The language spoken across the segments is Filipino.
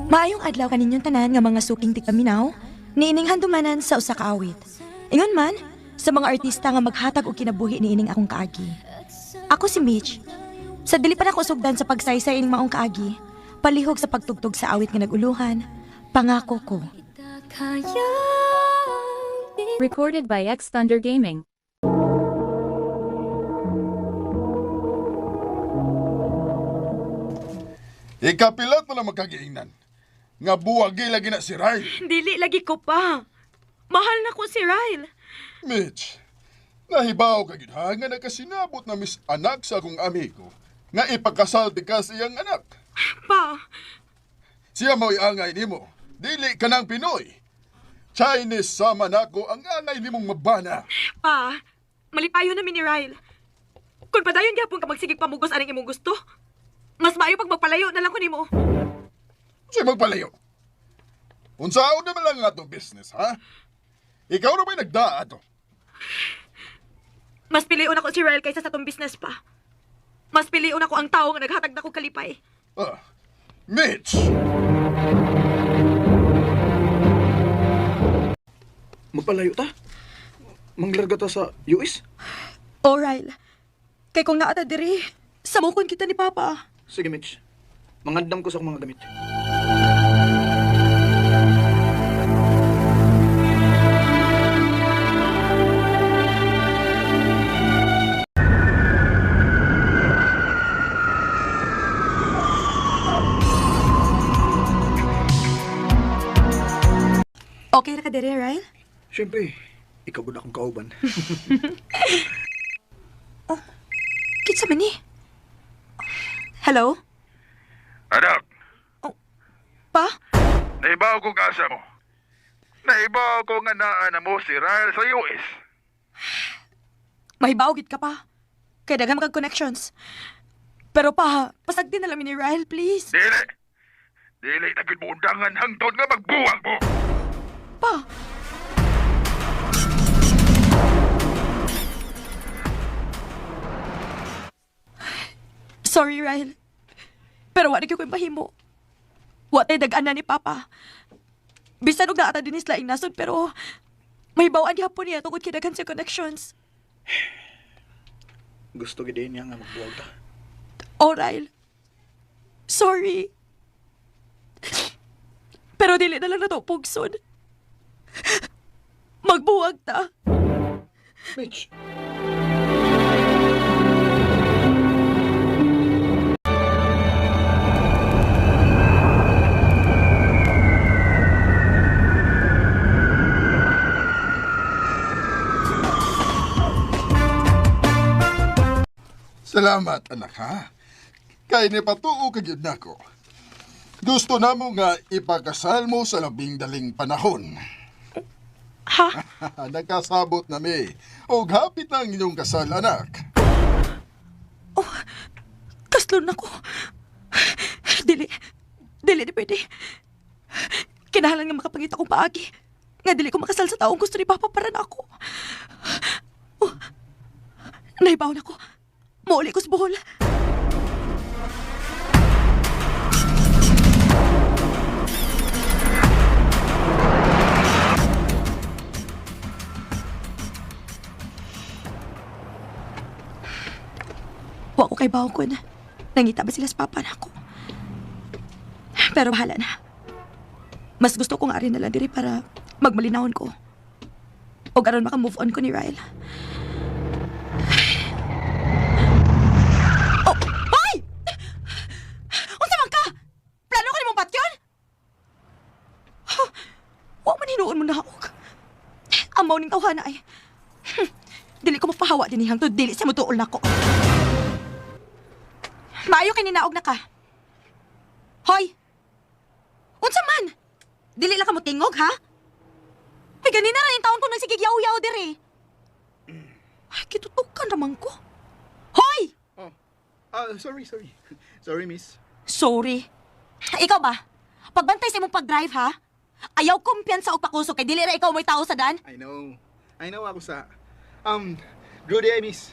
Maayong adlaw kaninyong tanan nga mga suking tigpaminaw, niining handumanan sa usa ka awit. Ingon man, sa mga artista nga maghatag og kinabuhi niining akong kaagi. Ako si Mitch. Sa dili pa nako sugdan sa pagsaysay ining maong kaagi, palihog sa pagtugtog sa awit nga naguluhan, pangako ko. Recorded by X Thunder Gaming. Ikapilat mo lang magkagiingnan. Nga buwagi lagi na si Ryle. Dili lagi ko pa. Mahal na ko si Ryle. Mitch, nahibaw ka gid ha nga nakasinabot na mis anak sa akong amigo nga ipakasal ti ka sa iyang anak. Pa, Siya mo iangay nimo. Dili ka ng Pinoy. Chinese sama nako ang angay nimong mabana. pa, malipayo namin ni Ryle. Kung padayon gyapon ka magsigig pamugos aning imong gusto, mas maayo pag magpalayo na lang ko nimo. Siya magpalayo. Unsaon naman lang nga itong business, ha? Ikaw na ba'y nagdaa to? Mas piliun ako si Ryle kaysa sa tong business pa. Mas piliun ako ang tao nga naghatag na ko kalipay. Mitch! Magpalayo ta? Manglarga ta sa US? O Ryle, kay kung naata diri, samukon kita ni Papa. Sige, Mitch. Mangandam ko sa akong mga gamit. Okay ra ka diri, Ryle? Siyempre, ikaw ba na akong kauban? Kitsa man ni? Hello? Anak, Pa? naibaw ko asa mo. Naibaw ko nga naa mo si Ryle sa US. Mahibaw gid ka pa. Kaya daghan kag connections. Pero pa, pasagdi na lang ni Ryle, please. Dili. Dili na gid mo undangan hangtod nga magbuwag mo. Pa! Sorry, Ryle. Pero wala ko yung pahimo. Watay dagaan na ni Papa. Bisan og naata din isla nasod, pero may bawaan gihapon niya tungkol kidagan sa connections. Gusto gid niya nga magbuwag ta. Oh, Ryle. Sorry. Pero dili na lang na to pugsod. Magbuwag ta. Mitch! Salamat, anak, ha? Kay ni patuo ka gyud nako. Gusto namo nga ipakasal mo sa labing daling panahon. Ha? Nagkasabot na mi. O hapit na ang inyong kasal, anak. Kaslon ako. Dili. Dili di pwede. Kinahanglan nga makapangita kong paagi. Nga dili ko makasal sa taong gusto ni Papa para na ako. Oh, naibaw na ko. Mauli ko sa buhol. Wa ko kay bawkon. Nangita ba sila sa Papa na ako? Pero bahala na. Mas gusto kong ari na lang diri para magmalinawon ko. O karon maka-move on ko ni Ryle. Oh! Hoy! Unsa man ka? Plano ka nimong patyon? Wa man hinuon mo na ako. Amaw ning tawhana ay. Dili ko mapahawa din hangtod dili sa mutuol nako. Maayo kay ninaog na ka. Hoy! Unsa man? Dili lang ka mo tingog, ha? Ay, ganina rin yung taon ko nagsigig yaw-yaw diri. Ay, kitutukan naman ko. Hoy! Oh. Sorry. Sorry, miss. Sorry. Ikaw ba? Pagbantay sa imong pag-drive, ha? Ayaw kumpiyansa o pakuso kay dili ra ikaw may tao sa dan. I know ako sa... good day, miss.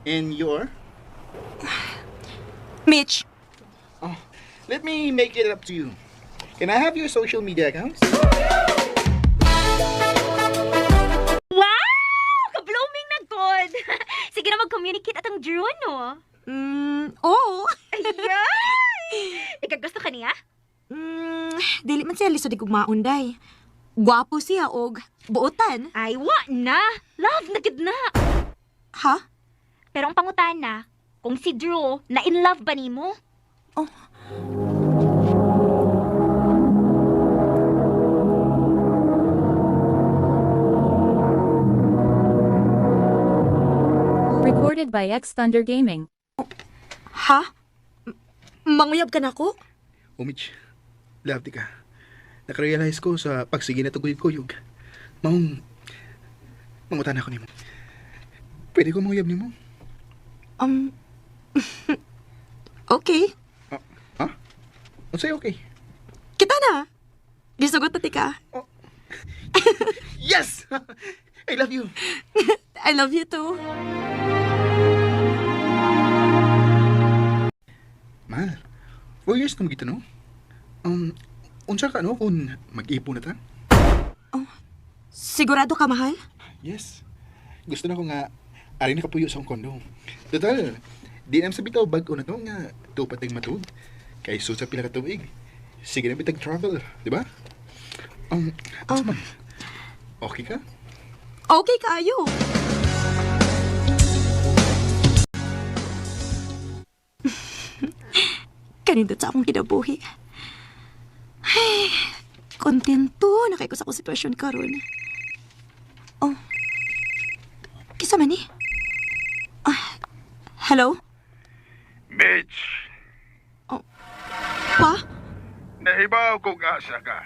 And your? Mitch, let me make it up to you. Can I have your social media accounts? Wow! Ka-blooming na god! Sige na mag-communicate atong Drew, no? Oo. Ayay! Ikaw gusto ka niya? Dili man siya lisod kong maunday. Gwapo siya og buotan. Ay, wa na! Love na gid na! Ha? Pero ang pangutana, kung si Drew, na in love ba nimo? Recorded by X Thunder Gaming. Ha? Manguyab ka na ko? Oh, Mitch. Love di ka. Nakarealize ko sa pagsige na tuguyog-kuyog. Mangutan ako nimo. Pwede ko manguyab nimo? Okay. Ha? Unsay okay? Kita na. Gisugot na tika. Yes! I love you. I love you too. Mahal, 4 years na magito, no? Unsa ka, no? Kung mag-ipon na ta? Sigurado ka, mahal? Yes. Gusto na ko nga, ari na kapuyo sa akong kondo. Total, di naman sa bitaw bag-o na to nga, tupating matug. Kay sa pila ka tuig. Sige na bitag travel, di ba? Asa man? Okay ka? Okay kayo. Kanindot sa akong kinabuhi. Ay, kontento na kayo ko sa akong sitwasyon karon. Oh. Kisa man ni? Hello? Mitch, Pa? nahibaw ko nga siya ka.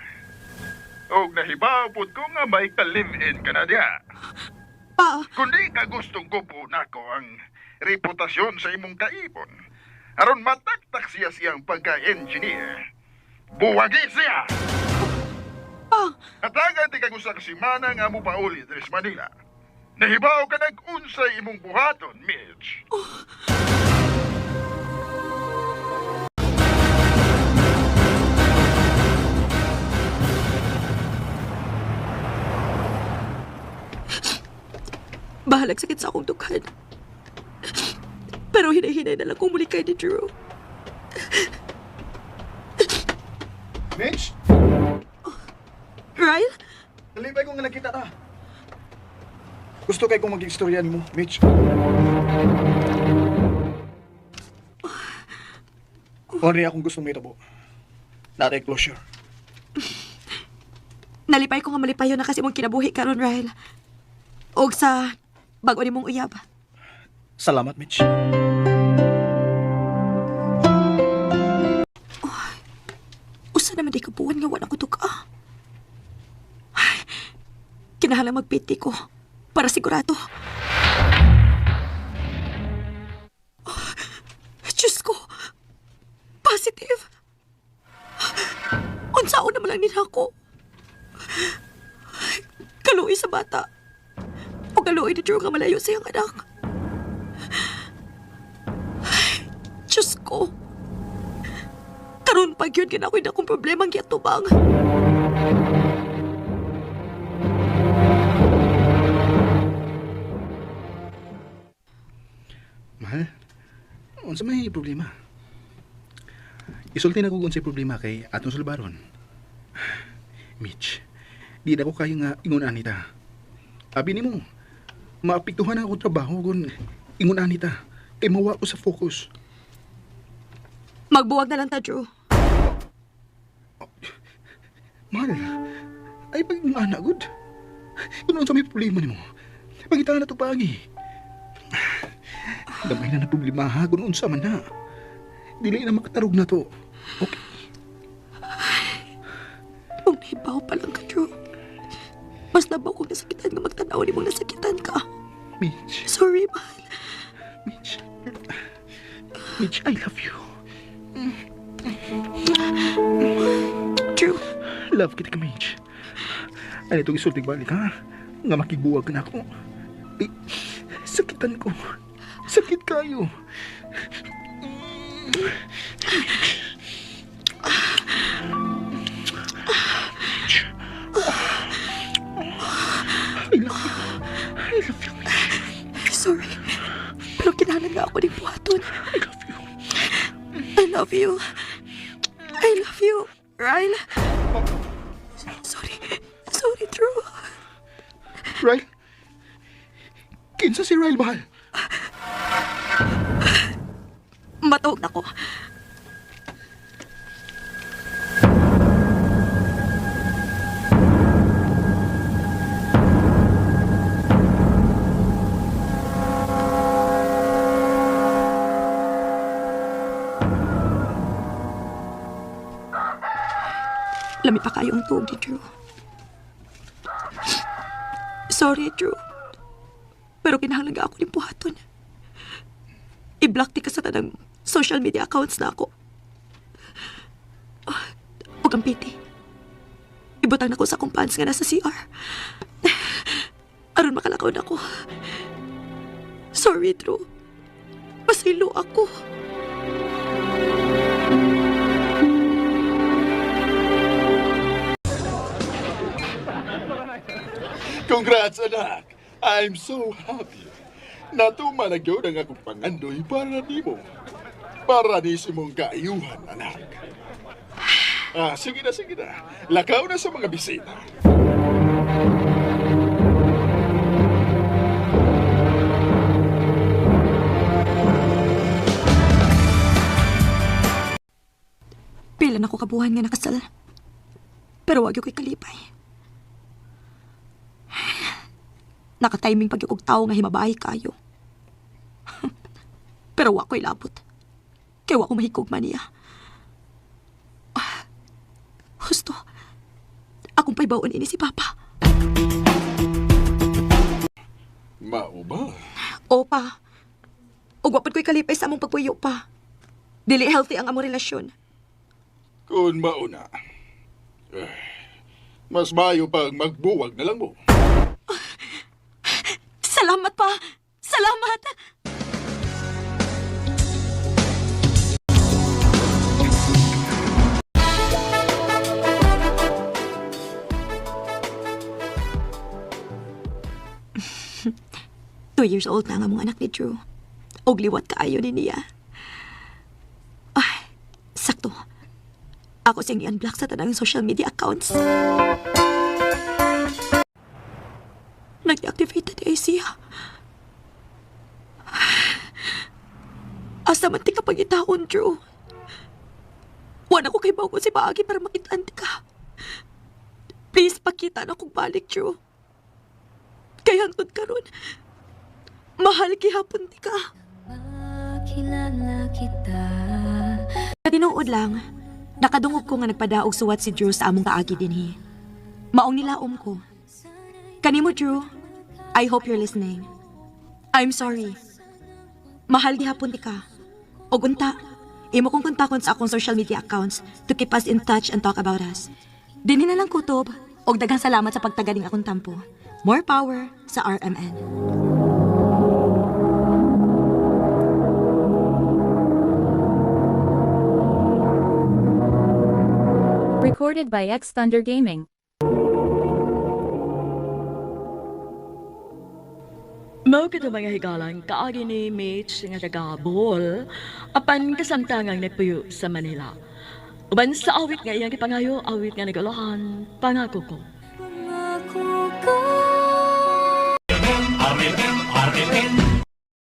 O nahibaw po ko nga may ka-live-in ka na diha. Pa? Kundi ka gustong kupo na ko ang reputasyon sa imong kaipon. Aron mataktak siya siyang pagka-engineer. Buwagi siya! Pa? At agad di ka gusto ka simana nga mo pauli sa Manila. Nahibaw ka nag-unsay imong buhaton, Mitch. Bahalag sakit sa akong dukhan. Pero hinay-hinay na lang kung muli kay ni Drew. Mitch! Ryle? Nalipay ko nga nakita ta. Gusto kay kong mag-istorya mo, Mitch. Ori akong gustong may tabo. Natay closure. Nalipay ko nga malipayo na kasi mong kinabuhi karon, Ryle. Og sa bago ni mong uyab. Salamat, Mitch. Usa naman di kabuan nga wala ko tuka. Ay, kinahanglan magpiti ko para sigurado. Oh, Diyos ko, positive. Unsaon naman lang nila ako. Kaluoy sa bata. O kaluoy na Drew nga malayo sa iyang anak. Ay, Diyos ko. Karon pag yun ginakoy na akong problema ang giyatubang. Mahal, unsa may problema? Isulti na ko kung unsay problema kay atong sulbaron. Mitch, di na ko kaya nga ingunan nita. Abi nimo, maapektuhan ako trabaho kung ingunan nita. Kay mawa ko sa focus. Magbuwag na lang ta, Drew. Mahal, ay pag ingunan good. Kung unsa may problema nimo, pagitan na to pagi. Damay na problema ha kung unsa man na. Dili na makatarog na to. Okay. Kung nahibaw pa lang ka, Drew. Mas labaw kong nasakitan nga magtanaw ni mong nasakitan ka. Mitch, Sorry, mahal. Mitch. Mitch, I love you. Drew, Love kita ka, Mitch. Ano itong isulting balik, ha? Nga makiguwag na ako. Eh, sakitan ko. Sakit kayo. nga ako ng buhaton. I love you. I love you, Ryle. Sorry. Sorry, Drew. Ryle? Kinsa si Ryle, mahal? Matawag na ko. Lami pa kayo ang tuog ni Drew. Sorry, Drew. Pero kinahalaga ako ni buhaton. I-block di ka sa tanang social media accounts na ako. Huwag ang piti. Ibutang na ko sa akong pants nga nasa CR. Aron makalakaw na ako. Sorry, Drew. Masilo ako. Congrats, anak! I'm so happy. Natuman na yun ang akong pangandoy para di mo. Para di si mong kaayuhan, anak. Sige na, sige na. Lakaw na sa mga bisita. Pila na ko kabuhan nga nakasal. Pero wag yung ko'y kalipay. Nakatiming pag yung tao nga himabahay kayo. Pero wa ko'y labot. Kaya wa ko mahikog man niya. Gusto. Akong paibaon ini si Papa. Mao ba? O pa. O wapad ko'y kalipay sa among pagpuyo pa. Dili healthy ang among relasyon. Kung mauna. Mas mayo pag magbuwag na lang mo. Salamat pa! Salamat! Two years old na nga mga anak ni Drew. Og liwat kaayo ni niya. Ay, sakto. Ako siyang i-unblock sa tanang social media accounts. Nag-deactivate na siya. Asa man ti ka pagitaon, Drew. Wala ko kay bago si Paagi para makitaan ka. Please, pakita na kong balik, Drew. Kaya hantod ka ron. Mahal kihapon ti ka. Kilala kita. Tinuod lang, nakadungog ko nga nagpadaog suwat si Drew sa among kaagi dinhi. Maong nilaom ko. Kanimo, Drew, I hope you're listening. I'm sorry. Mahal gihapon ti ka. Og unta, imo kong kontakon sa akong social media accounts to keep us in touch and talk about us. Dinhi na lang kutob, og daghang salamat sa pagtaganing akong tampo. More power sa RMN. Recorded by X Thunder Gaming. Mao kita mga higalang kaagi ni Mitch nga taga Bohol apan kasamtangang nagpuyo sa Manila. Uban sa awit nga iyang ipangayo, awit nga nagalahan, pangako ko.